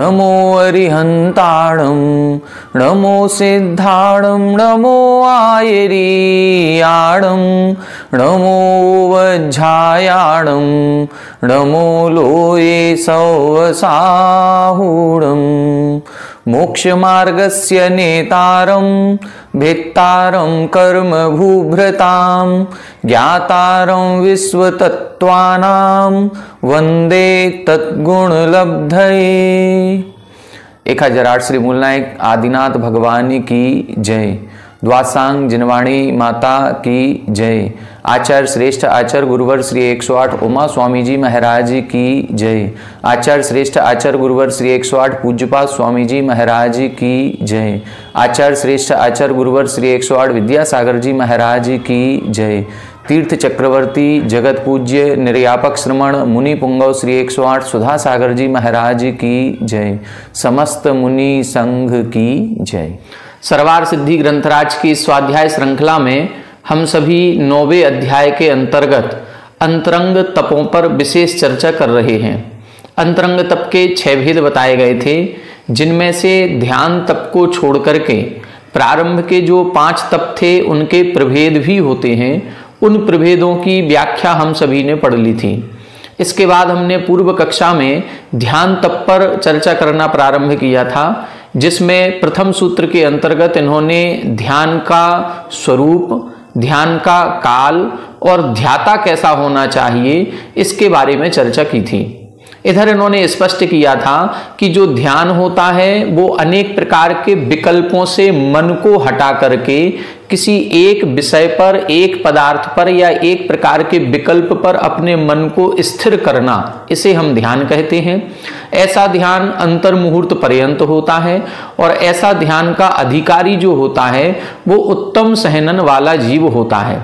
नमो अरिहंताणं नमो सिद्धाणं नमो आयरीयाणं नमो वज्झायाणं नमो लोये सौवसाहुणं मोक्षमार्गस्य नेतारं भेत्तारं कर्मभूभृतां ज्ञातारं विश्वतत्त्वानां वंदे तद्गुणलब्धये। 1008 श्री मूलनायक आदिनाथ भगवान की जय। द्वासांग जिनवाणी माता की जय। आचार्य श्रेष्ठ आचार्य गुरुवर श्री 108 उमा स्वामी जी महाराज की जय। आचार्य श्रेष्ठ आचार्य गुरुवर श्री 108 पूज्यपाद स्वामी जी महाराज की जय। आचार्य श्रेष्ठ आचार्य गुरुवर श्री 108 विद्यासागर जी महाराज की जय। तीर्थ चक्रवर्ती जगत पूज्य निर्यापक श्रमण मुनि पुंगव श्री 108 सुधा सागर जी महाराज की जय। समस्त मुनि संघ की जय। सर्वार सिद्धि ग्रंथराज की स्वाध्याय श्रृंखला में हम सभी 9वें अध्याय के अंतर्गत अंतरंग तपों पर विशेष चर्चा कर रहे हैं। अंतरंग तप के 6 भेद बताए गए थे, जिनमें से ध्यान तप को छोड़ करके प्रारंभ के जो 5 तप थे उनके प्रभेद भी होते हैं। उन प्रभेदों की व्याख्या हम सभी ने पढ़ ली थी। इसके बाद हमने पूर्व कक्षा में ध्यान तप पर चर्चा करना प्रारंभ किया था, जिसमें प्रथम सूत्र के अंतर्गत इन्होंने ध्यान का स्वरूप, ध्यान का काल और ध्याता कैसा होना चाहिए इसके बारे में चर्चा की थी। इधर इन्होंने स्पष्ट किया था कि जो ध्यान होता है वो अनेक प्रकार के विकल्पों से मन को हटा करके किसी एक विषय पर, एक पदार्थ पर या एक प्रकार के विकल्प पर अपने मन को स्थिर करना, इसे हम ध्यान कहते हैं। ऐसा ध्यान अंतर्मुहूर्त पर्यंत होता है और ऐसा ध्यान का अधिकारी जो होता है वो उत्तम सहनन वाला जीव होता है।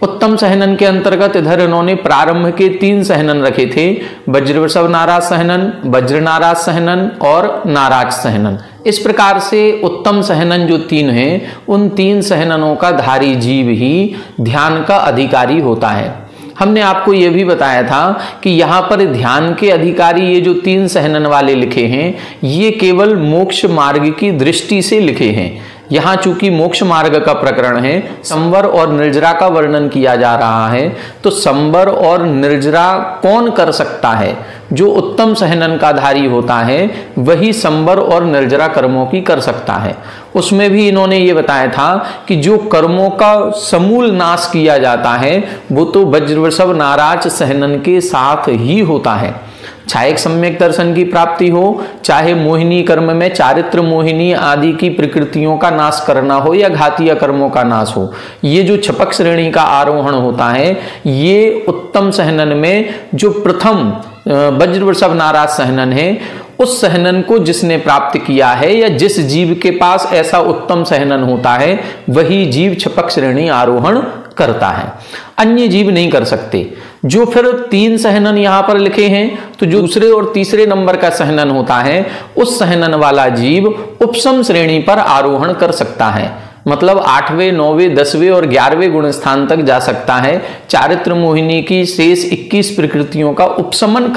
उत्तम सहनन के अंतर्गत इधर इन्होंने प्रारंभ के 3 सहनन रखे थे, वज्रवृषभ नाराज सहनन, वज्र नाराज सहनन और नाराज सहनन। इस प्रकार से उत्तम सहनन जो 3 हैं, उन 3 सहननों का धारी जीव ही ध्यान का अधिकारी होता है। हमने आपको यह भी बताया था कि यहाँ पर ध्यान के अधिकारी ये जो 3 सहनन वाले लिखे हैं, ये केवल मोक्ष मार्ग की दृष्टि से लिखे हैं। यहाँ चूंकि मोक्ष मार्ग का प्रकरण है, संवर और निर्जरा का वर्णन किया जा रहा है, तो संवर और निर्जरा कौन कर सकता है? जो उत्तम सहनन का धारी होता है वही संवर और निर्जरा कर्मों की कर सकता है। उसमें भी इन्होंने ये बताया था कि जो कर्मों का समूल नाश किया जाता है वो तो वज्रवृषभ नाराज सहनन के साथ ही होता है। चाहे एक सम्यक दर्शन की प्राप्ति हो, चाहे मोहिनी कर्म में चारित्र मोहिनी आदि की प्रकृतियों का नाश करना हो या घातीय कर्मों का नाश हो, ये जो छपक श्रेणी का आरोहण होता है, ये उत्तम सहनन में जो प्रथम वज्रवृषभ नाराज सहनन है, उस सहनन को जिसने प्राप्त किया है या जिस जीव के पास ऐसा उत्तम सहनन होता है वही जीव छपक श्रेणी आरोहण करता है, अन्य जीव नहीं कर सकते। जो फिर 3 सहनन यहाँ पर लिखे हैं, तो जो दूसरे और तीसरे नंबर का सहनन होता है उस सहनन वाला जीव उपसम श्रेणी पर आरोहण कर सकता है, मतलब 8वें, 9वें, 10वें और 11वें गुण स्थान तक जा सकता है। चारित्र मोहिनी की शेष 21 प्रकृतियों का उपशमन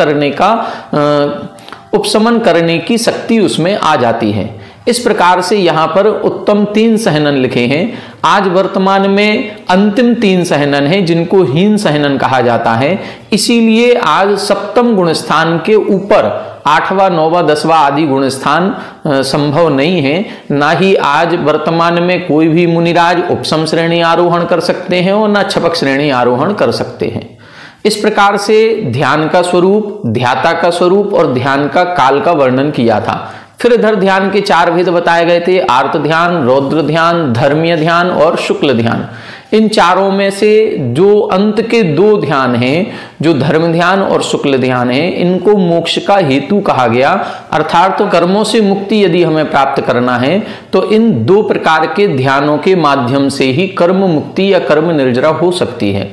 करने की शक्ति उसमें आ जाती है। इस प्रकार से यहाँ पर उत्तम 3 सहनन लिखे हैं। आज वर्तमान में अंतिम 3 सहनन है जिनको हीन सहनन कहा जाता है। इसीलिए आज सप्तम गुण स्थान के ऊपर 8वां, 9वां, 10वां आदि गुण स्थान संभव नहीं है। ना ही आज वर्तमान में कोई भी मुनिराज उपसम श्रेणी आरोहण कर सकते हैं और ना छपक श्रेणी आरोहण कर सकते हैं। इस प्रकार से ध्यान का स्वरूप, ध्याता का स्वरूप और ध्यान का काल का वर्णन किया था। फिर इधर ध्यान के 4 भेद बताए गए थे, आर्त ध्यान, रौद्र ध्यान, धर्मीय ध्यान और शुक्ल ध्यान। इन चारों में से जो अंत के 2 ध्यान हैं, जो धर्म ध्यान और शुक्ल ध्यान है, इनको मोक्ष का हेतु कहा गया। अर्थात तो कर्मों से मुक्ति यदि हमें प्राप्त करना है तो इन 2 प्रकार के ध्यानों के माध्यम से ही कर्म मुक्ति या कर्म निर्जरा हो सकती है।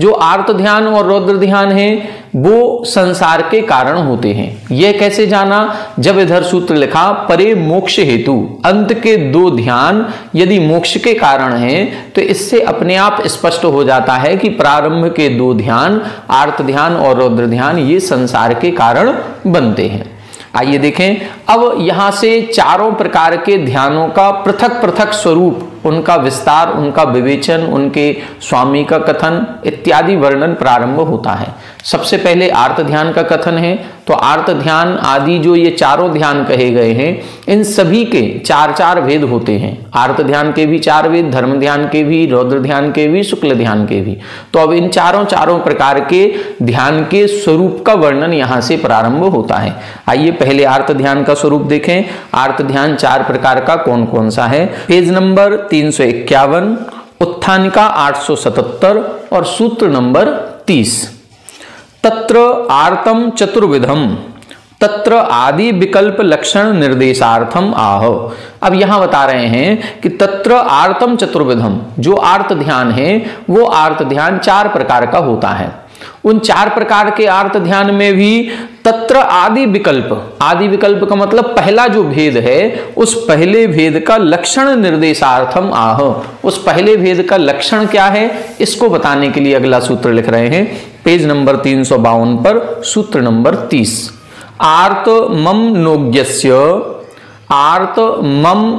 जो आर्त ध्यान और रौद्र ध्यान है वो संसार के कारण होते हैं। यह कैसे जाना? जब इधर सूत्र लिखा परे मोक्ष हेतु, अंत के 2 ध्यान यदि मोक्ष के कारण हैं तो इससे अपने आप स्पष्ट हो जाता है कि प्रारंभ के 2 ध्यान, आर्त ध्यान और रौद्र ध्यान, ये संसार के कारण बनते हैं। आइए देखें, अब यहां से चारों प्रकार के ध्यानों का पृथक पृथक स्वरूप, उनका विस्तार, उनका विवेचन, उनके स्वामी का कथन इत्यादि वर्णन प्रारंभ होता है। सबसे पहले आर्त ध्यान का कथन है। तो आर्त ध्यान आदि जो ये चारों ध्यान कहे गए हैं, इन सभी के चार चार भेद होते हैं। आर्त ध्यान के भी चार भेद, धर्म ध्यान के भी, रौद्र ध्यान के भी, शुक्ल ध्यान के भी। तो अब इन चारों प्रकार के ध्यान के स्वरूप का वर्णन यहां से प्रारंभ होता है। आइए पहले आर्त ध्यान का स्वरूप देखें। आर्त ध्यान चार प्रकार का कौन कौन सा है? पेज नंबर 351, उत्थानिका 877 और सूत्र नंबर 30। तत्र आर्तम चतुर्विधम तत्र आदि विकल्प लक्षण निर्देशार्थम आह। अब यहां बता रहे हैं कि तत्र आर्तम चतुर्विधम, जो आर्त ध्यान है वो आर्त ध्यान चार प्रकार का होता है। उन चार प्रकार के आर्त ध्यान में भी तत्र आदि विकल्प, आदि विकल्प का मतलब पहला जो भेद है, उस पहले भेद का लक्षण निर्देशार्थम आह। उस पहले भेद का लक्षण क्या है, इसको बताने के लिए अगला सूत्र लिख रहे हैं पेज नंबर 352 पर, सूत्र नंबर 30। आर्त मम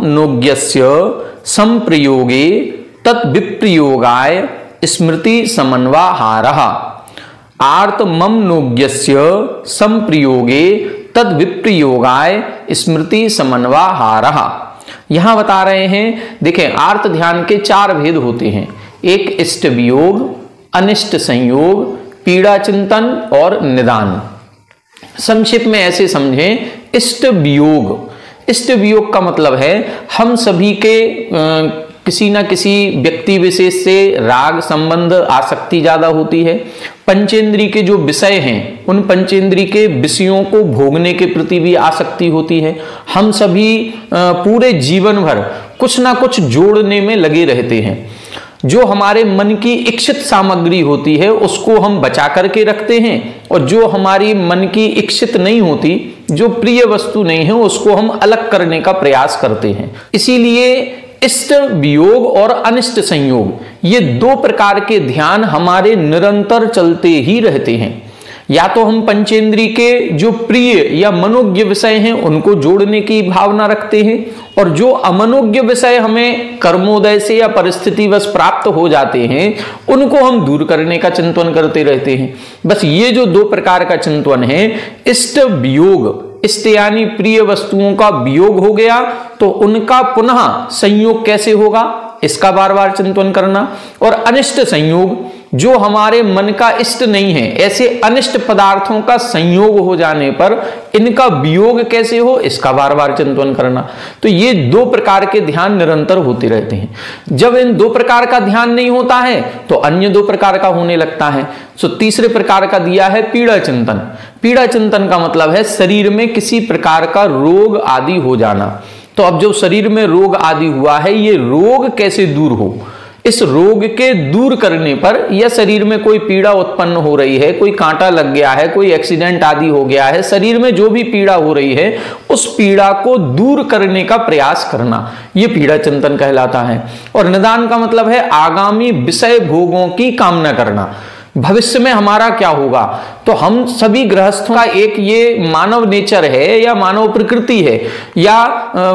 नोग्यस्य संप्रयोगे तद्विप्रयोगाय स्मृति समन्वाहारः। आर्त मम नोग्यस्य संप्रयोगे तद्विप्रयोगाय स्मृति समन्वाहारः। यहां बता रहे हैं, देखें आर्त ध्यान के चार भेद होते हैं। एक इष्ट वियोग, अनिष्ट संयोग, पीड़ा चिंतन और निदान। संक्षिप्त में ऐसे समझें, इष्ट वियोग, इष्ट वियोग का मतलब है हम सभी के किसी ना किसी व्यक्ति विशेष से राग संबंध आसक्ति ज्यादा होती है। पंचेंद्री के जो विषय हैं, उन पंचेंद्री के विषयों को भोगने के प्रति भी आसक्ति होती है। हम सभी पूरे जीवन भर कुछ ना कुछ जोड़ने में लगे रहते हैं। जो हमारे मन की इच्छित सामग्री होती है उसको हम बचा करके रखते हैं, और जो हमारी मन की इच्छित नहीं होती, जो प्रिय वस्तु नहीं है, उसको हम अलग करने का प्रयास करते हैं। इसीलिए इष्ट वियोग और अनिष्ट संयोग, ये दो प्रकार के ध्यान हमारे निरंतर चलते ही रहते हैं। या तो हम पंचेंद्री के जो प्रिय या मनोज्ञ विषय हैं उनको जोड़ने की भावना रखते हैं, और जो अमनोज्ञ विषय हमें कर्मोदय से या परिस्थितिवश प्राप्त हो जाते हैं उनको हम दूर करने का चिंतन करते रहते हैं। बस ये जो दो प्रकार का चिंतन है, इष्ट वियोग, इष्ट यानी प्रिय वस्तुओं का वियोग हो गया तो उनका पुनः संयोग कैसे होगा, इसका बार बार चिंतन करना। और अनिष्ट संयोग, जो हमारे मन का इष्ट नहीं है, ऐसे अनिष्ट पदार्थों का संयोग हो जाने पर इनका वियोग कैसे हो, इसका बार बार चिंतन करना। तो ये दो प्रकार के ध्यान निरंतर होते रहते हैं। जब इन दो प्रकार का ध्यान नहीं होता है तो अन्य दो प्रकार का होने लगता है। तो तीसरे प्रकार का दिया है पीड़ा चिंतन। पीड़ा चिंतन का मतलब है शरीर में किसी प्रकार का रोग आदि हो जाना। तो अब जो शरीर में रोग आदि हुआ है, ये रोग कैसे दूर हो, इस रोग के दूर करने पर, या शरीर में कोई पीड़ा उत्पन्न हो रही है, कोई कांटा लग गया है, कोई एक्सीडेंट आदि हो गया है, शरीर में जो भी पीड़ा हो रही है उस पीड़ा को दूर करने का प्रयास करना, ये पीड़ा चिंतन कहलाता है। और निदान का मतलब है आगामी विषय भोगों की कामना करना। भविष्य में हमारा क्या होगा, तो हम सभी गृहस्थों का एक ये मानव नेचर है या मानव प्रकृति है, या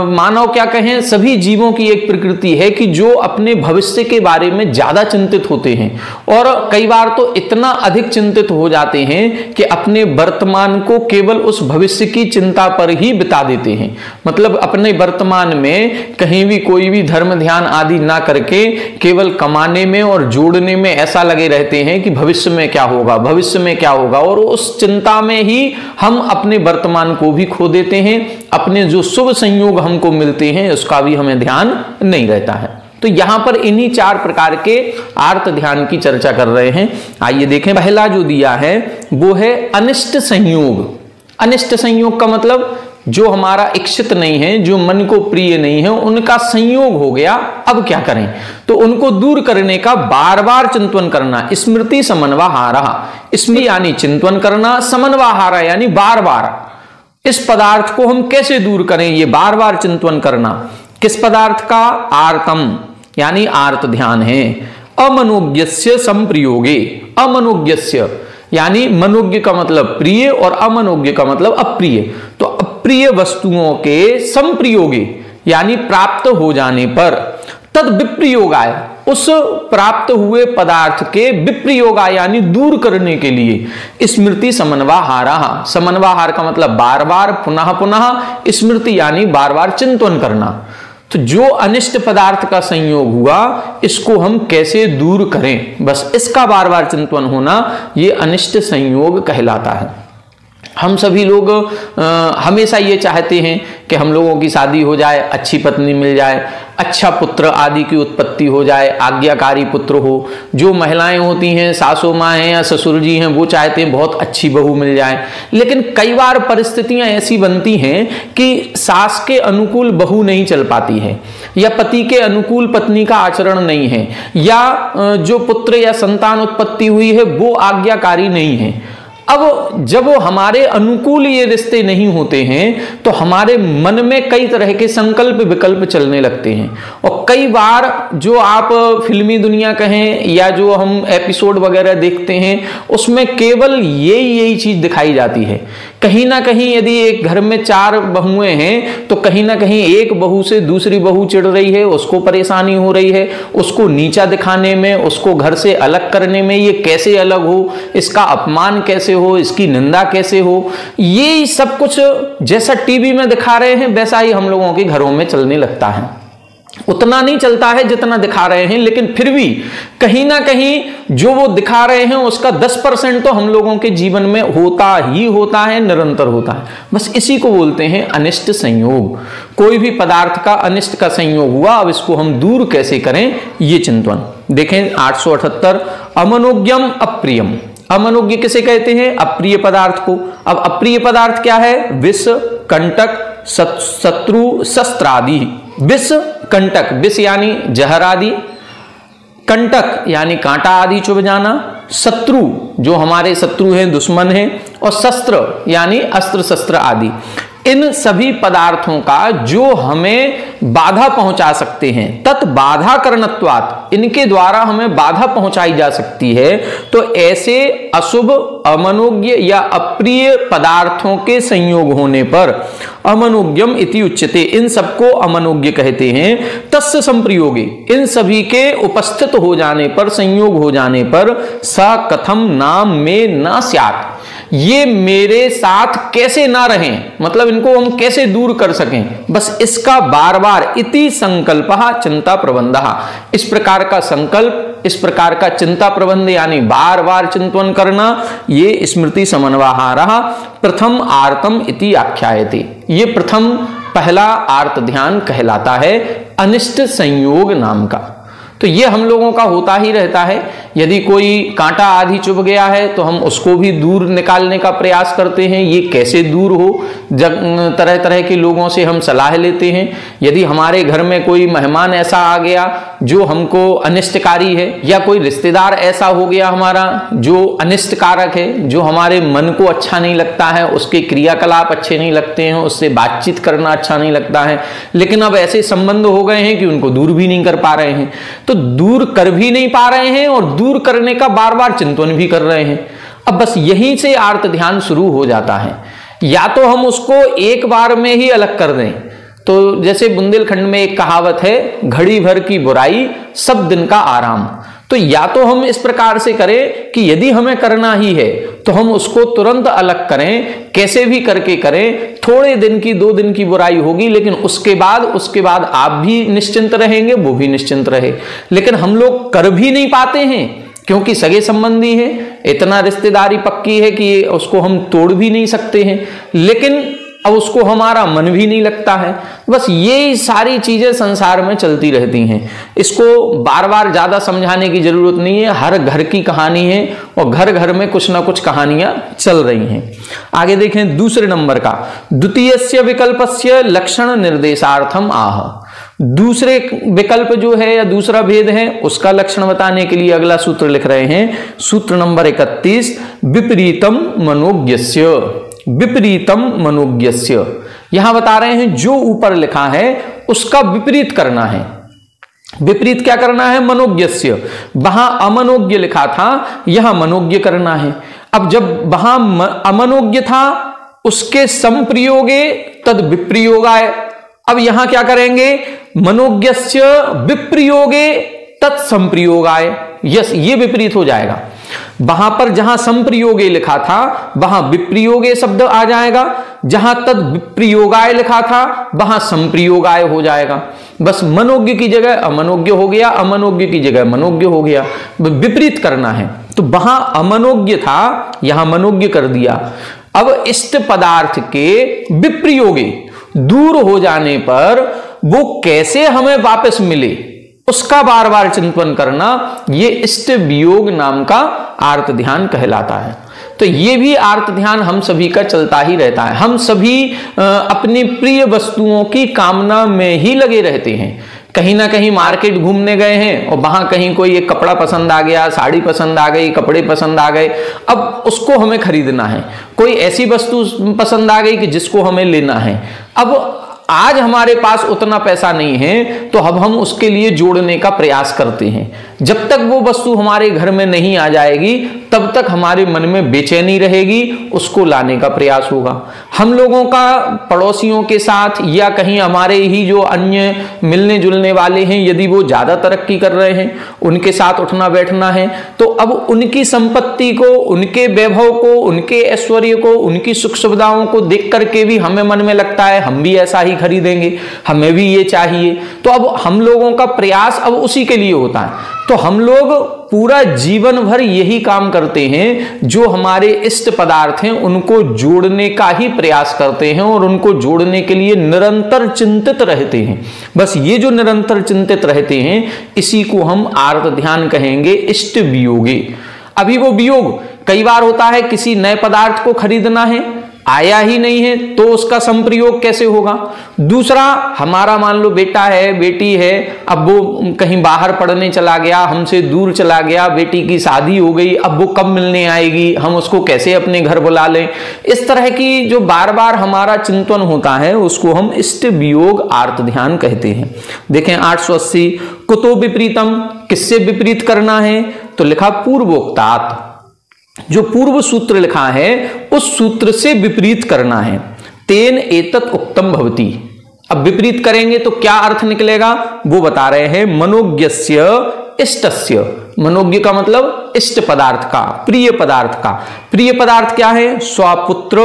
मानव क्या कहें, सभी जीवों की एक प्रकृति है कि जो अपने भविष्य के बारे में ज्यादा चिंतित होते हैं, और कई बार तो इतना अधिक चिंतित हो जाते हैं कि अपने वर्तमान को केवल उस भविष्य की चिंता पर ही बिता देते हैं। मतलब अपने वर्तमान में कहीं भी कोई भी धर्म ध्यान आदि ना करके केवल कमाने में और जोड़ने में ऐसा लगे रहते हैं कि भविष्य में क्या होगा, भविष्य में क्या होगा, और उस चिंता में ही हम अपने वर्तमान को भी खो देते हैं। अपने जो शुभ संयोग हमको मिलते हैं उसका भी हमें ध्यान नहीं रहता है। तो यहां पर इन्हीं चार प्रकार के आर्त ध्यान की चर्चा कर रहे हैं। आइए देखें, पहला जो दिया है वो है अनिष्ट संयोग। अनिष्ट संयोग का मतलब जो हमारा इच्छित नहीं है, जो मन को प्रिय नहीं है, उनका संयोग हो गया। अब क्या करें, तो उनको दूर करने का बार बार चिंतन करना। स्मृति समन्वाहारः, स्मृति यानी चिंतन करना, समन्वाहारः यानी बार बार इस पदार्थ को हम कैसे दूर करें, ये बार बार चिंतन करना। किस पदार्थ का, आर्तम यानी आर्त ध्यान है। अमनोज्ञस्य संप्रयोगे, अमनोज्ञस्य यानी मनोज्ञ का मतलब प्रिय और अमनोज्ञ का मतलब अप्रिय। तो अप्रिय वस्तुओं के संप्रयोगे यानी प्राप्त हो जाने पर, तद विप्रयोगाय उस प्राप्त हुए पदार्थ के विप्रयोगाय यानी दूर करने के लिए स्मृति समन्वाहारः, समन्वाहार का मतलब बार बार पुनः पुनः, स्मृति यानी बार बार चिंतन करना। तो जो अनिष्ट पदार्थ का संयोग हुआ इसको हम कैसे दूर करें, बस इसका बार बार चिंतन होना ये अनिष्ट संयोग कहलाता है। हम सभी लोग हमेशा ये चाहते हैं कि हम लोगों की शादी हो जाए, अच्छी पत्नी मिल जाए, अच्छा पुत्र आदि की उत्पत्ति हो जाए, आज्ञाकारी पुत्र हो। जो महिलाएं होती हैं, सासू माँ हैं या ससुर जी हैं, वो चाहते हैं बहुत अच्छी बहू मिल जाए। लेकिन कई बार परिस्थितियां ऐसी बनती हैं कि सास के अनुकूल बहू नहीं चल पाती है, या पति के अनुकूल पत्नी का आचरण नहीं है, या जो पुत्र या संतान उत्पत्ति हुई है वो आज्ञाकारी नहीं है। अब जब वो हमारे अनुकूल ये रिश्ते नहीं होते हैं तो हमारे मन में कई तरह के संकल्प विकल्प चलने लगते हैं। और कई बार जो आप फिल्मी दुनिया कहें या जो हम एपिसोड वगैरह देखते हैं उसमें केवल यही चीज दिखाई जाती है। कहीं ना कहीं यदि एक घर में 4 बहुएं हैं तो कहीं ना कहीं एक बहू से दूसरी बहू चिढ़ रही है, उसको परेशानी हो रही है, उसको नीचा दिखाने में, उसको घर से अलग करने में, ये कैसे अलग हो, इसका अपमान कैसे हो, इसकी निंदा कैसे हो। ये सब कुछ जैसा टीवी में दिखा रहे हैं वैसा ही हम लोगों के घरों में चलने लगता है। उतना नहीं चलता है जितना दिखा रहे हैं, लेकिन फिर भी कहीं ना कहीं जो वो दिखा रहे हैं उसका 10% तो हम लोगों के जीवन में होता ही होता है, निरंतर होता है। बस इसी को बोलते हैं अनिष्ट संयोग। कोई भी पदार्थ का अनिष्ट का संयोग हुआ, अब इसको हम दूर कैसे करें ये चिंतन देखें। 878 अमनोज्ञम अप्रियम। अमनोज्ञ किसे कहते हैं? अप्रिय पदार्थ को। अब अप्रिय पदार्थ क्या है? विष, कंटक, शत्रु, शस्त्र आदि। विष, कंटक, विष यानी जहर आदि, कंटक यानी कांटा आदि चुभ जाना, शत्रु जो हमारे शत्रु हैं, दुश्मन हैं, और शस्त्र यानी अस्त्र शस्त्र आदि। इन सभी पदार्थों का जो हमें बाधा पहुंचा सकते हैं, तत् बाधा करणत्वात्, इनके द्वारा हमें बाधा पहुंचाई जा सकती है। तो ऐसे अशुभ, अमनोज्ञ या अप्रिय पदार्थों के संयोग होने पर अमनोज्ञम इति उच्यते, इन सबको अमनोज्ञ कहते हैं। तस्य संप्रयोगे, इन सभी के उपस्थित हो जाने पर, संयोग हो जाने पर, स कथम नाम में न स्यात्, ये मेरे साथ कैसे ना रहें, मतलब इनको हम कैसे दूर कर सकें, बस इसका बार बार इति संकल्पः चिंता प्रबंधः, इस प्रकार का संकल्प, इस प्रकार का चिंता प्रबंध यानी बार बार चिंतन करना, ये स्मृति समन्वाहारः प्रथम आर्तम इति आख्यायते। ये प्रथम पहला आर्त ध्यान कहलाता है अनिष्ट संयोग नाम का। तो ये हम लोगों का होता ही रहता है। यदि कोई कांटा आदि चुभ गया है तो हम उसको भी दूर निकालने का प्रयास करते हैं। ये कैसे दूर हो, तरह तरह के लोगों से हम सलाह लेते हैं। यदि हमारे घर में कोई मेहमान ऐसा आ गया जो हमको अनिष्टकारी है, या कोई रिश्तेदार ऐसा हो गया हमारा जो अनिष्टकारक है, जो हमारे मन को अच्छा नहीं लगता है, उसके क्रियाकलाप अच्छे नहीं लगते हैं, उससे बातचीत करना अच्छा नहीं लगता है, लेकिन अब ऐसे संबंध हो गए हैं कि उनको दूर भी नहीं कर पा रहे हैं, तो दूर कर भी नहीं पा रहे हैं और दूर करने का बार बार चिंतन भी कर रहे हैं। अब बस यहीं से आर्त ध्यान शुरू हो जाता है। या तो हम उसको एक बार में ही अलग कर दें, तो जैसे बुंदेलखंड में एक कहावत है, घड़ी भर की बुराई सब दिन का आराम। तो या तो हम इस प्रकार से करें कि यदि हमें करना ही है तो हम उसको तुरंत अलग करें, कैसे भी करके करें। थोड़े दिन की, 2 दिन की बुराई होगी, लेकिन उसके बाद आप भी निश्चिंत रहेंगे, वो भी निश्चिंत रहे। लेकिन हम लोग कर भी नहीं पाते हैं क्योंकि सगे संबंधी है, इतना रिश्तेदारी पक्की है कि उसको हम तोड़ भी नहीं सकते हैं, लेकिन अब उसको हमारा मन भी नहीं लगता है। बस ये सारी चीजें संसार में चलती रहती हैं। इसको बार बार ज्यादा समझाने की जरूरत नहीं है, हर घर की कहानी है और घर घर में कुछ ना कुछ कहानियां चल रही हैं। आगे देखें दूसरे नंबर का, द्वितीयस्य विकल्पस्य लक्षण निर्देशार्थम आह। दूसरे विकल्प जो है या दूसरा भेद है उसका लक्षण बताने के लिए अगला सूत्र लिख रहे हैं, सूत्र नंबर 31, विपरीतम मनोज्ञस्य। विपरीतम मनोज्ञस्य, यहां बता रहे हैं जो ऊपर लिखा है उसका विपरीत करना है। विपरीत क्या करना है? मनोज्ञस्य। वहां अमनोज्ञ लिखा था, यहां मनोज्ञ करना है। अब जब वहां अमनोज्ञ था उसके संप्रयोगे तद विप्रयोगाय। अब यहां क्या करेंगे, मनोज्ञस्य विप्रयोगे तत्संप्रयोगाय। यस, ये विपरीत हो जाएगा। वहां पर जहां संप्रयोगे लिखा था वहां विप्रयोगे शब्द आ जाएगा, जहां तद विप्रयोगाय लिखा था वहां संप्रयोगाय हो जाएगा। बस मनोज्ञ की जगह अमनोज्ञ हो गया, अमनोज्ञ की जगह मनोज्ञ हो गया। विपरीत करना है तो वहां अमनोज्ञ था, यहां मनोज्ञ कर दिया। अब इष्ट पदार्थ के विप्रयोगे, दूर हो जाने पर वो कैसे हमें वापस मिले उसका बार बार चिंतन करना, ये इष्ट वियोग नाम का आर्त ध्यान कहलाता है। तो ये भी आर्त ध्यान हम सभी का चलता ही रहता है। हम सभी अपनी प्रिय वस्तुओं की कामना में ही लगे रहते हैं। कहीं ना कहीं मार्केट घूमने गए हैं और वहां कहीं कोई एक कपड़ा पसंद आ गया, साड़ी पसंद आ गई, कपड़े पसंद आ गए, अब उसको हमें खरीदना है। कोई ऐसी वस्तु पसंद आ गई कि जिसको हमें लेना है। अब आज हमारे पास उतना पैसा नहीं है तो अब हम उसके लिए जोड़ने का प्रयास करते हैं। जब तक वो वस्तु हमारे घर में नहीं आ जाएगी तब तक हमारे मन में बेचैनी रहेगी, उसको लाने का प्रयास होगा। हम लोगों का पड़ोसियों के साथ या कहीं हमारे ही जो अन्य मिलने जुलने वाले हैं, यदि वो ज्यादा तरक्की कर रहे हैं, उनके साथ उठना बैठना है, तो अब उनकी संपत्ति को, उनके वैभव को, उनके ऐश्वर्य को, उनकी सुख सुविधाओं को देख करके भी हमें मन में लगता है हम भी ऐसा ही खरीदेंगे, हमें भी ये चाहिए। तो अब हम लोगों का प्रयास अब उसी के लिए होता है। तो हम लोग पूरा जीवन भर यही काम करते हैं, जो हमारे इष्ट पदार्थ हैं उनको जोड़ने का ही प्रयास करते हैं और उनको जोड़ने के लिए निरंतर चिंतित रहते हैं। बस ये जो निरंतर चिंतित रहते हैं इसी को हम आर्त ध्यान कहेंगे, इष्ट वियोगे। अभी वो वियोग कई बार होता है, किसी नए पदार्थ को खरीदना है, आया ही नहीं है तो उसका संप्रयोग कैसे होगा। दूसरा, हमारा मान लो बेटा है, बेटी है, अब वो कहीं बाहर पढ़ने चला गया, हमसे दूर चला गया, बेटी की शादी हो गई, अब वो कब मिलने आएगी, हम उसको कैसे अपने घर बुला लें। इस तरह की जो बार बार हमारा चिंतन होता है उसको हम इष्ट वियोग आर्त ध्यान कहते हैं। देखें 880, कुतो विपरीतम, किससे विपरीत करना है, तो लिखा पूर्वोक्तात, जो पूर्व सूत्र लिखा है उस सूत्र से विपरीत करना है। तेन एतत् उक्तम भवति। अब विपरीत करेंगे तो क्या अर्थ निकलेगा वो बता रहे हैं। मनोज्ञस्य इष्टस्य, मनोज्ञ का मतलब इष्ट पदार्थ का, प्रिय पदार्थ का। प्रिय पदार्थ क्या है, स्वपुत्र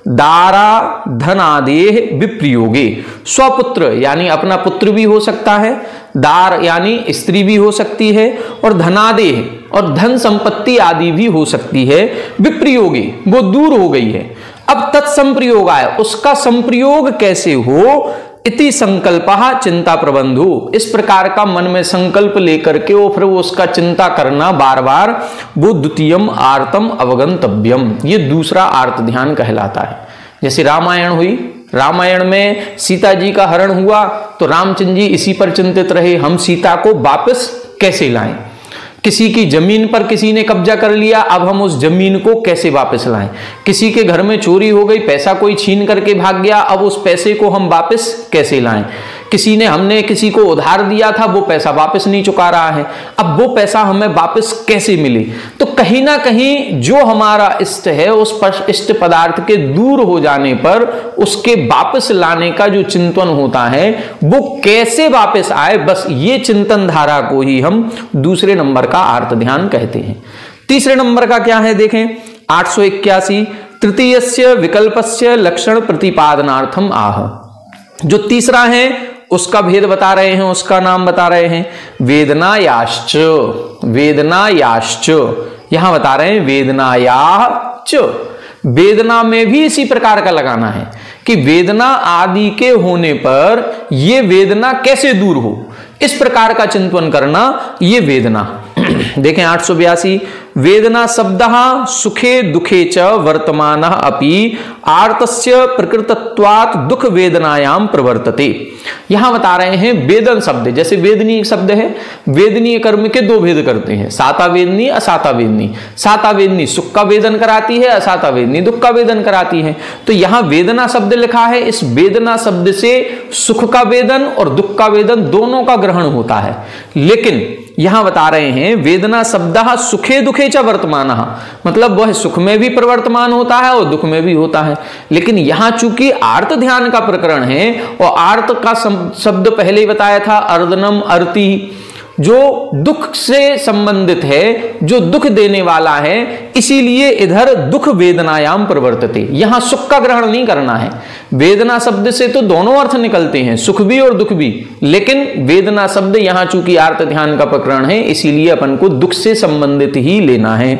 दारा धनादेह विप्रयोगे। स्वपुत्र यानी अपना पुत्र भी हो सकता है, दार यानी स्त्री भी हो सकती है, और धनादेह और धन संपत्ति आदि भी हो सकती है। विप्रयोगे वो दूर हो गई है। अब तत्संप्रयोग आए, उसका संप्रयोग कैसे हो, इति संकल्पः चिंता प्रबंधो, इस प्रकार का मन में संकल्प लेकर के वो फिर उसका चिंता करना बार बार, वो द्वितीयम आर्तम अवगंतव्यम, ये दूसरा आर्त ध्यान कहलाता है। जैसे रामायण हुई, रामायण में सीता जी का हरण हुआ तो रामचंद्र जी इसी पर चिंतित रहे, हम सीता को वापस कैसे लाएं। किसी की जमीन पर किसी ने कब्जा कर लिया, अब हम उस जमीन को कैसे वापस लाएं। किसी के घर में चोरी हो गई, पैसा कोई छीन करके भाग गया, अब उस पैसे को हम वापस कैसे लाएं। हमने किसी को उधार दिया था, वो पैसा वापस नहीं चुका रहा है, अब वो पैसा हमें वापस कैसे मिले। तो कहीं ना कहीं जो हमारा इष्ट है उस इष्ट पदार्थ के दूर हो जाने पर उसके वापस लाने का जो चिंतन होता है वो कैसे वापस आए, बस ये चिंतन धारा को ही हम दूसरे नंबर का आर्त ध्यान कहते हैं। तीसरे नंबर का क्या है देखें 881, तृतीयस्य विकल्पस्य लक्षण प्रतिपादनार्थम आह। जो तीसरा है उसका भेद बता रहे हैं, उसका नाम बता रहे हैं वेदनायाश्च। वेदनायाश्च यहां बता रहे हैं वेदनायाश्च, वेदना में भी इसी प्रकार का लगाना है कि वेदना आदि के होने पर ये वेदना कैसे दूर हो, इस प्रकार का चिंतन करना, ये वेदना। देखें 882, वेदना शब्दः सुखे दुखे च वर्तमानः अपि आर्तस्य प्रकृतत्वात् दुख वेदनायाम प्रवर्तते। यहां बता रहे हैं वेदन शब्द, जैसे वेदनीय शब्द है, वेदनीय कर्म के दो भेद करते हैं, साता वेदनी असाता वेदनी। साता वेदनी सुख का वेदन कराती है, असाता वेदनी दुख का वेदन कराती है। तो यहां वेदना शब्द लिखा है, इस वेदना शब्द से सुख का वेदन और दुख का वेदन दोनों का ग्रहण होता है। लेकिन यहां बता रहे हैं वेदना शब्दः सुखे दुखे सुखे च वर्तमानः, मतलब वह सुख में भी प्रवर्तमान होता है और दुख में भी होता है। लेकिन यहां चूंकि आर्त ध्यान का प्रकरण है और आर्त का शब्द पहले ही बताया था, अर्दनम अर्ति, जो दुख से संबंधित है, जो दुख देने वाला है, इसीलिए इधर दुख वेदनायाम प्रवर्तते, यहां सुख का ग्रहण नहीं करना है। वेदना शब्द से तो दोनों अर्थ निकलते हैं, सुख भी और दुख भी, लेकिन वेदना शब्द यहां चूंकि आर्त ध्यान का प्रकरण है, इसीलिए अपन को दुख से संबंधित ही लेना है।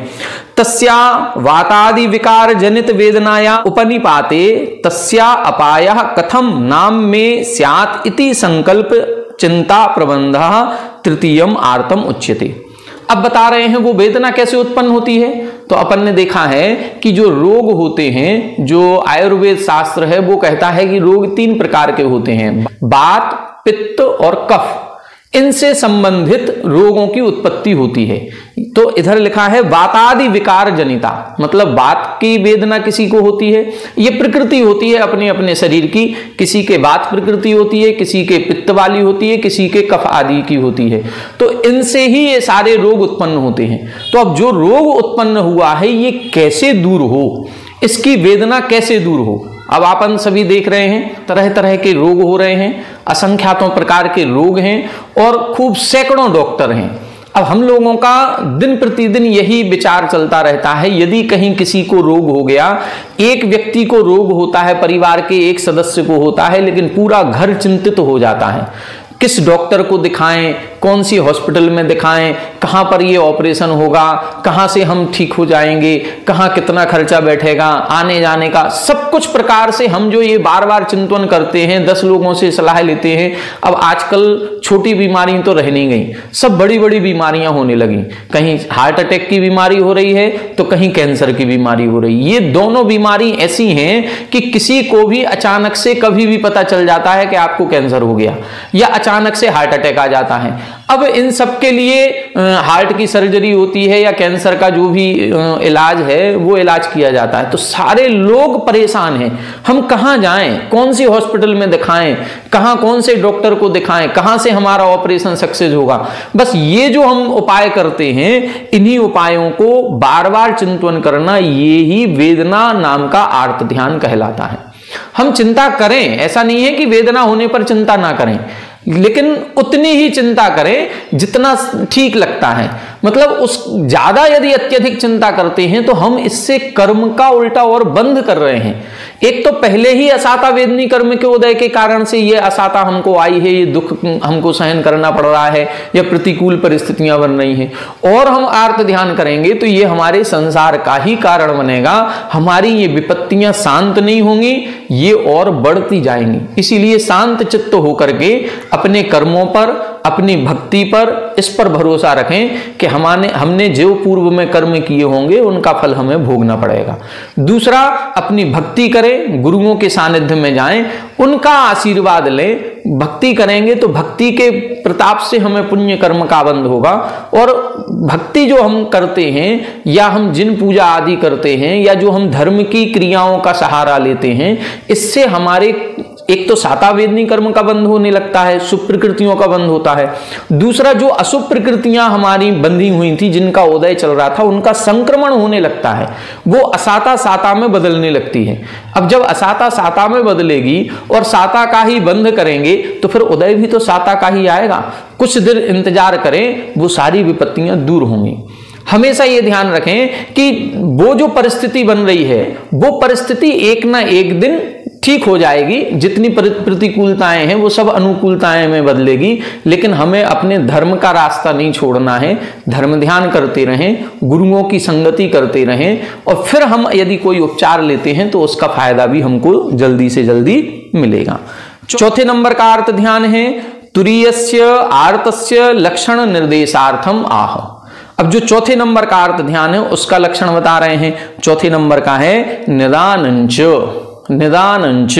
तस्या वातादि विकार जनित वेदनाया उपनिपाते तस्या अपायः कथम नाम में स्यात् इति संकल्प चिंता प्रबंध तृतीयम आर्तम उच्यते। अब बता रहे हैं वो वेदना कैसे उत्पन्न होती है। तो अपन ने देखा है कि जो रोग होते हैं, जो आयुर्वेद शास्त्र है वो कहता है कि रोग 3 प्रकार के होते हैं, वात, पित्त और कफ, इनसे संबंधित रोगों की उत्पत्ति होती है। तो इधर लिखा है वातादि विकार जनिता, मतलब वात की वेदना किसी को होती है, ये प्रकृति होती है अपने अपने शरीर की, किसी के वात प्रकृति होती है, किसी के पित्त वाली होती है, किसी के कफ आदि की होती है। तो इनसे ही ये सारे रोग उत्पन्न होते हैं। तो अब जो रोग उत्पन्न हुआ है ये कैसे दूर हो, इसकी वेदना कैसे दूर हो। अब अपन सभी देख रहे हैं तरह तरह के रोग हो रहे हैं, असंख्यातों प्रकार के रोग हैं और खूब सैकड़ों डॉक्टर हैं। अब हम लोगों का दिन प्रतिदिन यही विचार चलता रहता है, यदि कहीं किसी को रोग हो गया, एक व्यक्ति को रोग होता है, परिवार के एक सदस्य को होता है, लेकिन पूरा घर चिंतित हो जाता है, किस डॉक्टर को दिखाएं, कौन सी हॉस्पिटल में दिखाएं, कहां पर ये ऑपरेशन होगा, कहां से हम ठीक हो जाएंगे, कहां कितना खर्चा बैठेगा, आने जाने का, सब कुछ प्रकार से हम जो ये बार बार चिंतन करते हैं, 10 लोगों से सलाह लेते हैं। अब आजकल छोटी बीमारी तो रह नहीं गई, सब बड़ी बड़ी बीमारियां होने लगी, कहीं हार्ट अटैक की बीमारी हो रही है तो कहीं कैंसर की बीमारी हो रही है। ये दोनों बीमारी ऐसी हैं कि किसी को भी अचानक से कभी भी पता चल जाता है कि आपको कैंसर हो गया या अचानक से हार्ट अटैक आ जाता है। अब इन सब के लिए हार्ट की सर्जरी होती है या कैंसर का जो भी इलाज है वो इलाज किया जाता है। तो सारे लोग परेशान हैं, हम कहां जाएं, कौन सी हॉस्पिटल में दिखाएं, कहां कौन से डॉक्टर को दिखाएं, कहां से हमारा ऑपरेशन सक्सेस होगा। बस ये जो हम उपाय करते हैं, इन्हीं उपायों को बार बार चिंतन करना, ये ही वेदना नाम का आर्त ध्यान कहलाता है। हम चिंता करें, ऐसा नहीं है कि वेदना होने पर चिंता ना करें, लेकिन उतनी ही चिंता करें जितना ठीक लगता है। मतलब उस ज्यादा यदि अत्यधिक चिंता करते हैं तो हम इससे कर्म का उल्टा और बंध कर रहे हैं। एक तो पहले ही असाता वेदनी कर्म के उदय के कारण से ये असाता हमको आई है, ये दुख हमको सहन करना पड़ रहा है या प्रतिकूल परिस्थितियां बन रही हैं, और हम आर्त ध्यान करेंगे तो ये हमारे संसार का ही कारण बनेगा। हमारी ये विपत्तियां शांत नहीं होंगी, ये और बढ़ती जाएंगी। इसीलिए शांत चित्त होकर के अपने कर्मों पर, अपनी भक्ति पर, इस पर भरोसा रखें कि हमने जो पूर्व में कर्म किए होंगे उनका फल हमें भोगना पड़ेगा। दूसरा, अपनी भक्ति करें, गुरुओं के सानिध्य में जाएं, उनका आशीर्वाद लें। भक्ति करेंगे तो भक्ति के प्रताप से हमें पुण्य कर्म का बंध होगा। और भक्ति जो हम करते हैं या हम जिन पूजा आदि करते हैं या जो हम धर्म की क्रियाओं का सहारा लेते हैं, इससे हमारे एक तो साता वेदनी कर्म का बंध होने लगता है, शुभ प्रकृतियों का बंध होता है। दूसरा, जो अशुभ प्रकृतियां हमारी बंधी हुई थी, जिनका उदय चल रहा था, उनका संक्रमण होने लगता है, वो असाता साता में बदलने लगती है। अब जब असाता साता में बदलेगी और साता का ही बंध करेंगे तो फिर उदय भी तो साता का ही आएगा। कुछ देर इंतजार करें, वो सारी विपत्तियां दूर होंगी। हमेशा ये ध्यान रखें कि वो जो परिस्थिति बन रही है, वो परिस्थिति एक ना एक दिन ठीक हो जाएगी। जितनी प्रतिकूलताएं हैं वो सब अनुकूलताएं में बदलेगी, लेकिन हमें अपने धर्म का रास्ता नहीं छोड़ना है। धर्म ध्यान करते रहें, गुरुओं की संगति करते रहें, और फिर हम यदि कोई उपचार लेते हैं तो उसका फायदा भी हमको जल्दी से जल्दी मिलेगा। चौथे नंबर का आर्त ध्यान है तुरीयस्य आर्तस्य लक्षण निर्देशार्थम आह। अब जो चौथे नंबर का आर्त ध्यान है उसका लक्षण बता रहे हैं। चौथे नंबर का है निदानंच। निदानंच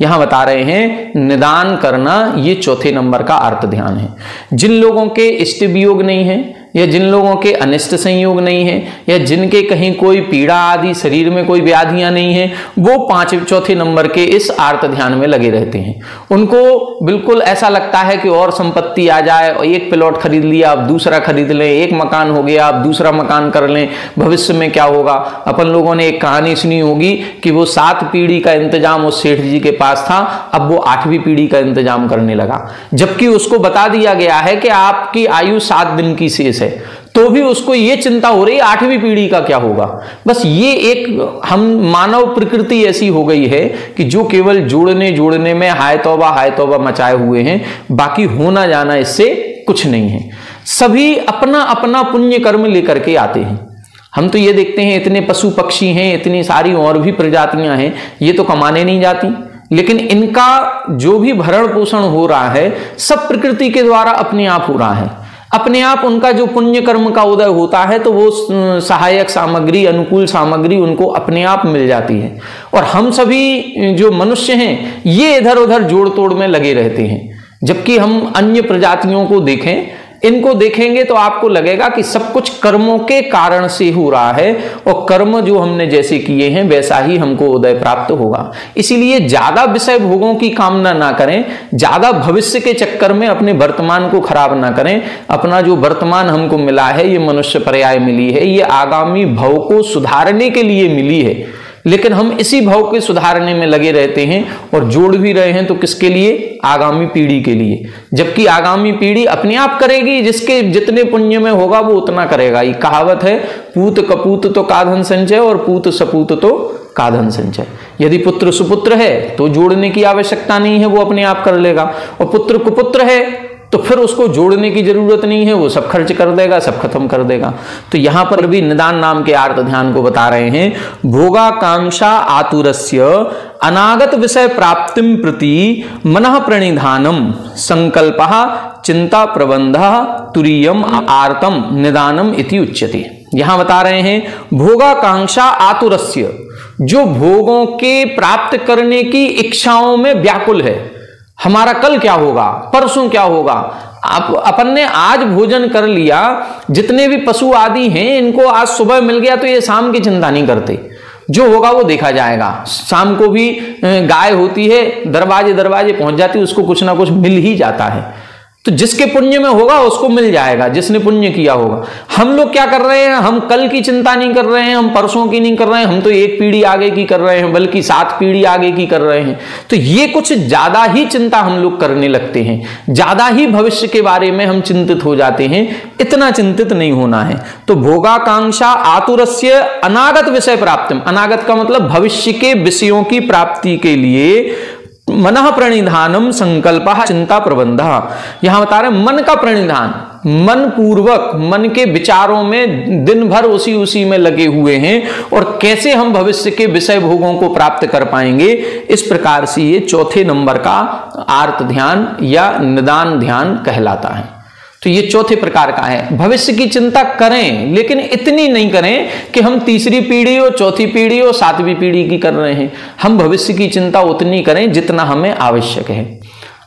यहां बता रहे हैं निदान करना, ये चौथे नंबर का आर्त ध्यान है। जिन लोगों के इष्ट वियोग नहीं है, या जिन लोगों के अनिष्ट संयोग नहीं है, या जिनके कहीं कोई पीड़ा आदि शरीर में कोई व्याधियां नहीं है, वो चौथे नंबर के इस आर्त ध्यान में लगे रहते हैं। उनको बिल्कुल ऐसा लगता है कि और संपत्ति आ जाए, और एक प्लॉट खरीद लिया अब दूसरा खरीद लें, एक मकान हो गया अब दूसरा मकान कर लें, भविष्य में क्या होगा। अपन लोगों ने एक कहानी सुनी होगी कि वो 7 पीढ़ी का इंतजाम उस सेठ जी के पास था, अब वो 8वीं पीढ़ी का इंतजाम करने लगा, जबकि उसको बता दिया गया है कि आपकी आयु 7 दिन की शेष है, तो भी उसको ये चिंता हो रही 8वीं पीढ़ी का क्या होगा। बस ये एक हम मानव प्रकृति ऐसी हो गई है कि जो केवल जोड़ने में हाय तौबा मचाए हुए हैं, बाकी होना जाना इससे कुछ नहीं है। सभी अपना अपना पुण्य कर्म लेकर के आते हैं। हम तो ये देखते हैं इतने पशु पक्षी हैं, इतनी सारी और भी प्रजातियां हैं, ये तो कमाने नहीं जाती, लेकिन इनका जो भी भरण पोषण हो रहा है सब प्रकृति के द्वारा अपने आप हो रहा है। अपने आप उनका जो पुण्य कर्म का उदय होता है तो वो सहायक सामग्री, अनुकूल सामग्री उनको अपने आप मिल जाती है। और हम सभी जो मनुष्य हैं ये इधर उधर जोड़ तोड़ में लगे रहते हैं, जबकि हम अन्य प्रजातियों को देखें, इनको देखेंगे तो आपको लगेगा कि सब कुछ कर्मों के कारण से हो रहा है, और कर्म जो हमने जैसे किए हैं वैसा ही हमको उदय प्राप्त होगा। इसीलिए ज्यादा विषय भोगों की कामना ना करें, ज्यादा भविष्य के चक्कर में अपने वर्तमान को खराब ना करें। अपना जो वर्तमान हमको मिला है, ये मनुष्य पर्याय मिली है, ये आगामी भव को सुधारने के लिए मिली है, लेकिन हम इसी भव के सुधारने में लगे रहते हैं और जोड़ भी रहे हैं तो किसके लिए? आगामी पीढ़ी के लिए। जबकि आगामी पीढ़ी अपने आप करेगी, जिसके जितने पुण्य में होगा वो उतना करेगा। ये कहावत है, पूत कपूत तो काधन संचय और पूत सपूत तो काधन संचय। यदि पुत्र सुपुत्र है तो जोड़ने की आवश्यकता नहीं है, वो अपने आप कर लेगा, और पुत्र कुपुत्र है तो फिर उसको जोड़ने की जरूरत नहीं है, वो सब खर्च कर देगा, सब खत्म कर देगा। तो यहां पर भी निदान नाम के आर्त ध्यान को बता रहे हैं। भोगाकांक्षा आतुरस्य अनागत विषय प्राप्तिम प्रति मनः प्रणिधानम संकल्पः चिंता प्रबंधः तुरीयम आर्तम निदानम इति उच्यते। यहां बता रहे हैं भोगाकांक्षा आतुरस्य, जो भोगों के प्राप्त करने की इच्छाओं में व्याकुल है। हमारा कल क्या होगा, परसों क्या होगा। अपन ने आज भोजन कर लिया, जितने भी पशु आदि हैं इनको आज सुबह मिल गया तो ये शाम की चिंता नहीं करते, जो होगा वो देखा जाएगा। शाम को भी गाय होती है, दरवाजे पहुंच जाती है, उसको कुछ ना कुछ मिल ही जाता है। तो जिसके पुण्य में होगा उसको मिल जाएगा, जिसने पुण्य किया होगा। हम लोग क्या कर रहे हैं, हम कल की चिंता नहीं कर रहे हैं, हम परसों की नहीं कर रहे हैं, हम तो 1 पीढ़ी आगे की कर रहे हैं, बल्कि 7 पीढ़ी आगे की कर रहे हैं। तो ये कुछ ज्यादा ही चिंता हम लोग करने लगते हैं, ज्यादा ही भविष्य के बारे में हम चिंतित हो जाते हैं। इतना चिंतित नहीं होना है। तो भोगाकांक्षा आतुरस्य अनागत विषय प्राप्ति, अनागत का मतलब भविष्य के विषयों की प्राप्ति के लिए मनः प्रणिधानम संकल्प चिंता प्रबंध। यहां बता रहे मन का प्रणिधान, मन पूर्वक मन के विचारों में दिन भर उसी में लगे हुए हैं, और कैसे हम भविष्य के विषय भोगों को प्राप्त कर पाएंगे। इस प्रकार से ये चौथे नंबर का आर्त ध्यान या निदान ध्यान कहलाता है। तो ये चौथे प्रकार का है। भविष्य की चिंता करें, लेकिन इतनी नहीं करें कि हम 3री पीढ़ी और 4थी पीढ़ी और 7वीं पीढ़ी की कर रहे हैं। हम भविष्य की चिंता उतनी करें जितना हमें आवश्यक है।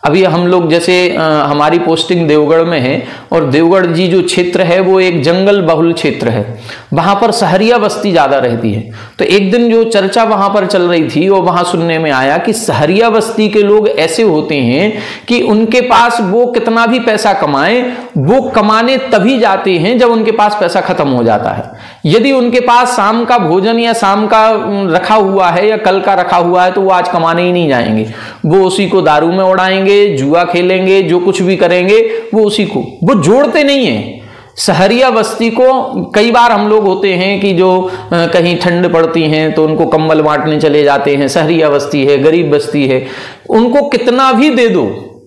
अभी हम लोग जैसे हमारी पोस्टिंग देवगढ़ में है, और देवगढ़ जी जो क्षेत्र है वो एक जंगल बहुल क्षेत्र है, वहां पर सहरिया बस्ती ज्यादा रहती है। तो एक दिन जो चर्चा वहां पर चल रही थी, और वहां सुनने में आया कि सहरिया बस्ती के लोग ऐसे होते हैं कि उनके पास वो कितना भी पैसा कमाएं, वो कमाने तभी जाते हैं जब उनके पास पैसा खत्म हो जाता है। यदि उनके पास शाम का भोजन या शाम का रखा हुआ है या कल का रखा हुआ है तो वो आज कमाने ही नहीं जाएंगे, वो उसी को दारू में उड़ाएंगे, जुआ खेलेंगे, जो कुछ भी करेंगे वो उसी को, वो जोड़ते नहीं है। सहरिया बस्ती को कई बार हम लोग होते हैं कि जो कहीं ठंड पड़ती है तो उनको कंबल बांटने चले जाते हैं। सहरिया बस्ती है, गरीब बस्ती है, उनको कितना भी दे दो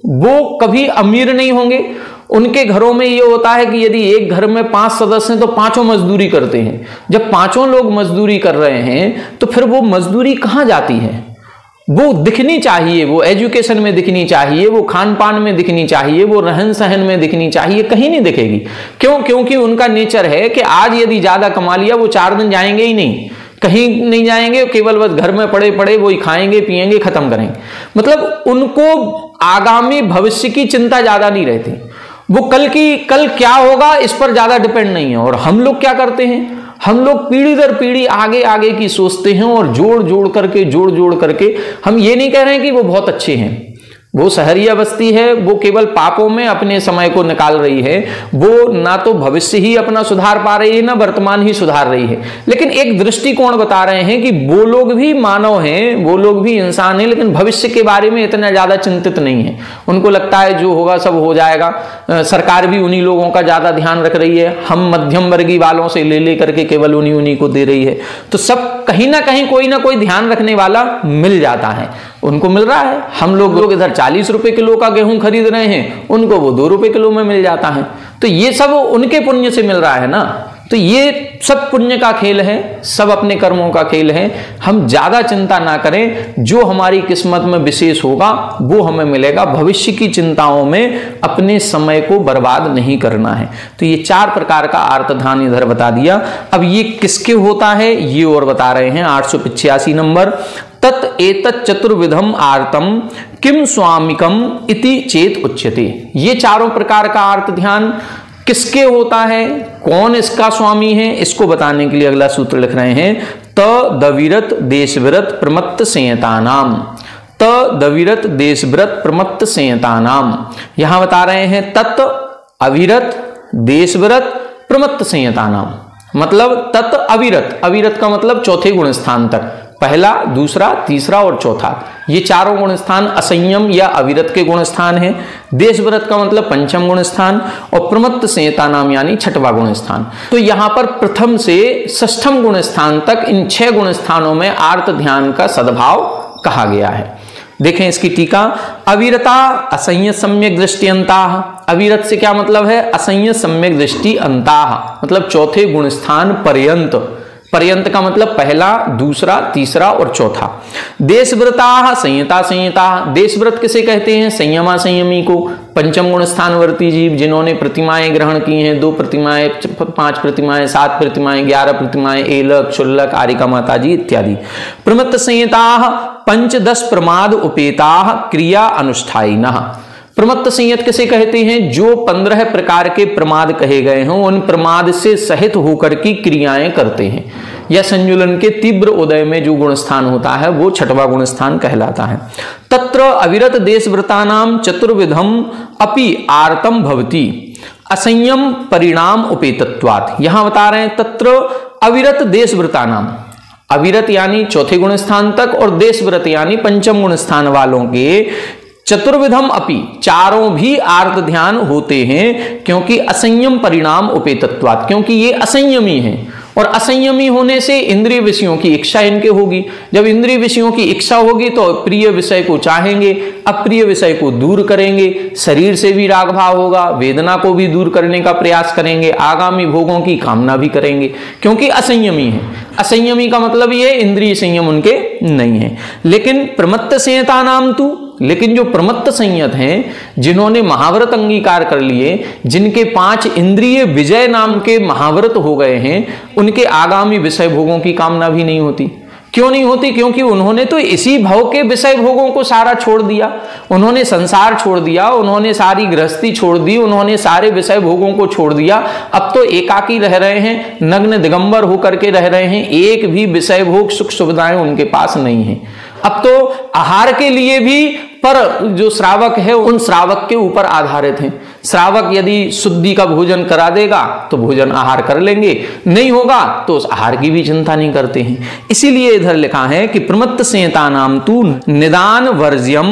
वो कभी अमीर नहीं होंगे। उनके घरों में ये होता है कि यदि एक घर में 5 सदस्य हैं तो 5 मजदूरी करते हैं। जब 5 लोग मजदूरी कर रहे हैं तो फिर वो मजदूरी कहाँ जाती है? वो दिखनी चाहिए, वो एजुकेशन में दिखनी चाहिए, वो खान पान में दिखनी चाहिए, वो रहन सहन में दिखनी चाहिए, कहीं नहीं दिखेगी। क्यों? क्योंकि उनका नेचर है कि आज यदि ज्यादा कमा लिया वो 4 दिन जाएंगे ही नहीं, कहीं नहीं जाएंगे, केवल बस घर में पड़े पड़े वही खाएंगे पिएंगे, खत्म करेंगे। मतलब उनको आगामी भविष्य की चिंता ज्यादा नहीं रहती। वो कल क्या होगा इस पर ज्यादा डिपेंड नहीं है। और हम लोग क्या करते हैं, हम लोग पीढ़ी दर पीढ़ी आगे आगे की सोचते हैं और जोड़ जोड़ करके हम ये नहीं कह रहे हैं कि वो बहुत अच्छे हैं। वो सहरिया बस्ती है, वो केवल पापों में अपने समय को निकाल रही है, वो ना तो भविष्य ही अपना सुधार पा रही है ना वर्तमान ही सुधार रही है। लेकिन एक दृष्टिकोण बता रहे हैं कि वो लोग भी मानव हैं, वो लोग भी इंसान हैं, लेकिन भविष्य के बारे में इतना ज्यादा चिंतित नहीं है। उनको लगता है जो होगा सब हो जाएगा। सरकार भी उन्हीं लोगों का ज्यादा ध्यान रख रही है, हम मध्यम वर्गीय वालों से ले करके केवल उन्हीं को दे रही है। तो सब कहीं ना कहीं कोई ना कोई ध्यान रखने वाला मिल जाता है, उनको मिल रहा है। हम लोग इधर 40 रुपए किलो का गेहूं खरीद रहे हैं, उनको वो 2 रुपए किलो में मिल जाता है। तो ये सब उनके पुण्य से मिल रहा है ना। तो ये सब पुण्य का खेल है, सब अपने कर्मों का खेल है। हम ज्यादा चिंता ना करें, जो हमारी किस्मत में विशेष होगा वो हमें मिलेगा। भविष्य की चिंताओं में अपने समय को बर्बाद नहीं करना है। तो ये 4 प्रकार का आर्तधान इधर बता दिया। अब ये किसके होता है ये और बता रहे हैं 885 नंबर। तत् एतत् चतुर्विधम आर्तम किम स्वामिकम इति चेत उच्यते। ये चारों प्रकार का आर्त ध्यान किसके होता है, कौन इसका स्वामी है, इसको बताने के लिए अगला सूत्र लिख रहे हैं। त दविरत देशव्रत प्रमत्त संयतानाम। त दविरत देशव्रत प्रमत्त संयतानाम। यहां बता रहे हैं तत् अविरत देशव्रत प्रमत्त संयतानाम, मतलब तत् अविरत, अविरत का मतलब चौथे गुण स्थान तक, पहला दूसरा तीसरा और चौथा, ये चारों गुण स्थान असंयम या अविरत के गुण स्थान है। देशव्रत का मतलब पंचम गुण स्थान और प्रमत्त संयता नाम यानी छठवां गुण स्थान। तो यहां पर प्रथम से षष्ठम गुण स्थान तक इन 6 गुण स्थानों में आर्त ध्यान का सद्भाव कहा गया है। देखें इसकी टीका। अविरता असंयत सम्यक दृष्टि अंताः। अविरत से क्या मतलब है, असंयत सम्यक दृष्टि अंताः मतलब चौथे गुण स्थान पर्यंत। पर्यंत का मतलब पहला दूसरा तीसरा और चौथा। देशव्रता संयता संयता। देशव्रत किसे कहते हैं, संयमा संयमी को। पंचम गुण स्थानवर्ती जीव जिन्होंने प्रतिमाएं ग्रहण की हैं, 2 प्रतिमाएं 5 प्रतिमाएं 7 प्रतिमाएं 11 प्रतिमाएं, एलक शुल्लक आरिका माताजी इत्यादि। प्रमत्त संयता 5-10 प्रमाद उपेता क्रिया अनुष्ठायिनः। प्रमत्त संयत किसे कहते हैं, जो 15 प्रकार के प्रमाद कहे गए हों उन प्रमाद से सहित होकर की क्रियाएं करते हैं, या संजुलन के तीव्र उदय में जो गुण स्थान होता है वो छठवां गुण स्थान कहलाता है। तत्र अविरत देशव्रतानाम चतुर्विधम अपि आर्तम भवति असंयम परिणाम उपेतत्वात्। यहां बता रहे हैं तत्र अविरत देशव्रतानाम, अविरत यानी चौथे गुण स्थान तक और देशव्रत यानी पंचम गुण स्थान वालों के चतुर्विधम अपि चारों भी आर्त ध्यान होते हैं, क्योंकि असंयम परिणाम उपेतत्वात्, क्योंकि ये असंयमी हैं और असंयमी होने से इंद्रिय विषयों की इच्छा इनके होगी। जब इंद्रिय विषयों की इच्छा होगी तो प्रिय विषय को चाहेंगे, अप्रिय विषय को दूर करेंगे, शरीर से भी राग भाव होगा, वेदना को भी दूर करने का प्रयास करेंगे, आगामी भोगों की कामना भी करेंगे, क्योंकि असंयमी है। असंयमी का मतलब ये इंद्रिय संयम उनके नहीं है। लेकिन प्रमत्त संयता नाम तू, लेकिन जो प्रमत्त संयत हैं, जिन्होंने महाव्रत अंगीकार कर लिए, जिनके 5 इंद्रिय विजय नाम के महाव्रत हो गए हैं, उनके आगामी विषय भोगों की कामना भी नहीं होती। क्यों नहीं होती, क्योंकि उन्होंने तो इसी भव के विषय भोगों को सारा छोड़ दिया। उन्होंने संसार छोड़ दिया, उन्होंने सारी गृहस्थी छोड़ दी, उन्होंने सारे विषय भोगों को छोड़ दिया। अब तो एकाकी रह रहे हैं, नग्न दिगंबर होकर के रह रहे हैं, एक भी विषय भोग सुख सुविधाएं उनके पास नहीं है। अब तो आहार के लिए भी पर जो श्रावक है उन श्रावक के ऊपर आधारित हैं। श्रावक यदि शुद्धि का भोजन करा देगा तो भोजन आहार कर लेंगे, नहीं होगा तो उस आहार की भी चिंता नहीं करते हैं। इसीलिए इधर लिखा है कि प्रमत्त संयता नाम तू निदान वर्ज्यम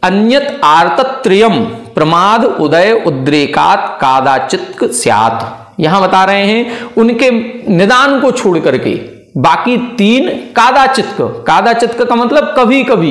अन्यत आर्तत्रयम प्रमाद उदय उद्रेकात कादाचित् स्यात्। यहां बता रहे हैं उनके निदान को छोड़ करके बाकी 3 कादाचित्। कादाचित् का मतलब कभी कभी,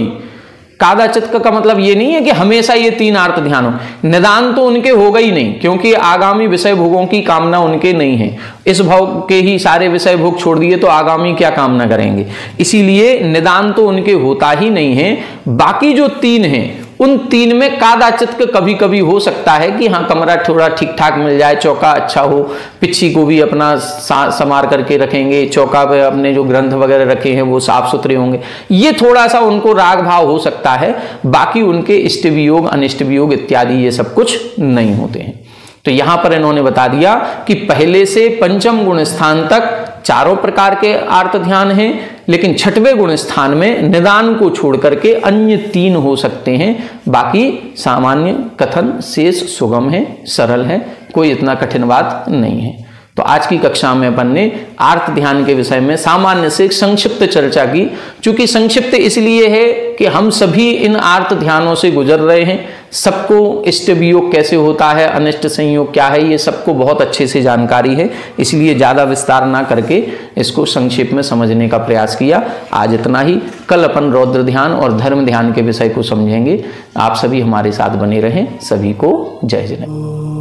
कादाचित् का मतलब ये नहीं है कि हमेशा ये 3 आर्त ध्यान हो। निदान तो उनके होगा ही नहीं, क्योंकि आगामी विषय भोगों की कामना उनके नहीं है। इस भव के ही सारे विषय भोग छोड़ दिए तो आगामी क्या कामना करेंगे, इसीलिए निदान तो उनके होता ही नहीं है। बाकी जो 3 हैं उन 3 में कादाचित् कभी कभी हो सकता है कि हाँ कमरा थोड़ा ठीक ठाक मिल जाए, चौका अच्छा हो, पिच्छी को भी अपना संवार करके रखेंगे, चौका पे अपने जो ग्रंथ वगैरह रखे हैं वो साफ सुथरे होंगे, ये थोड़ा सा उनको राग भाव हो सकता है। बाकी उनके इष्ट वियोग अनिष्ट वियोग इत्यादि ये सब कुछ नहीं होते हैं। तो यहां पर इन्होंने बता दिया कि पहले से पंचम गुण स्थान तक चारों प्रकार के आर्त ध्यान हैं, लेकिन छठवें गुण स्थान में निदान को छोड़ करके अन्य 3 हो सकते हैं। बाकी सामान्य, कथन, शेष, सुगम है, सरल है, कोई इतना कठिन बात नहीं है। तो आज की कक्षा में अपन ने आर्त ध्यान के विषय में सामान्य से संक्षिप्त चर्चा की। चूंकि संक्षिप्त इसलिए है कि हम सभी इन आर्त ध्यानों से गुजर रहे हैं, सबको इष्ट वियोग कैसे होता है, अनिष्ट संयोग क्या है, ये सबको बहुत अच्छे से जानकारी है, इसलिए ज़्यादा विस्तार ना करके इसको संक्षेप में समझने का प्रयास किया। आज इतना ही। कल अपन रौद्र ध्यान और धर्म ध्यान के विषय को समझेंगे। आप सभी हमारे साथ बने रहें। सभी को जय जय।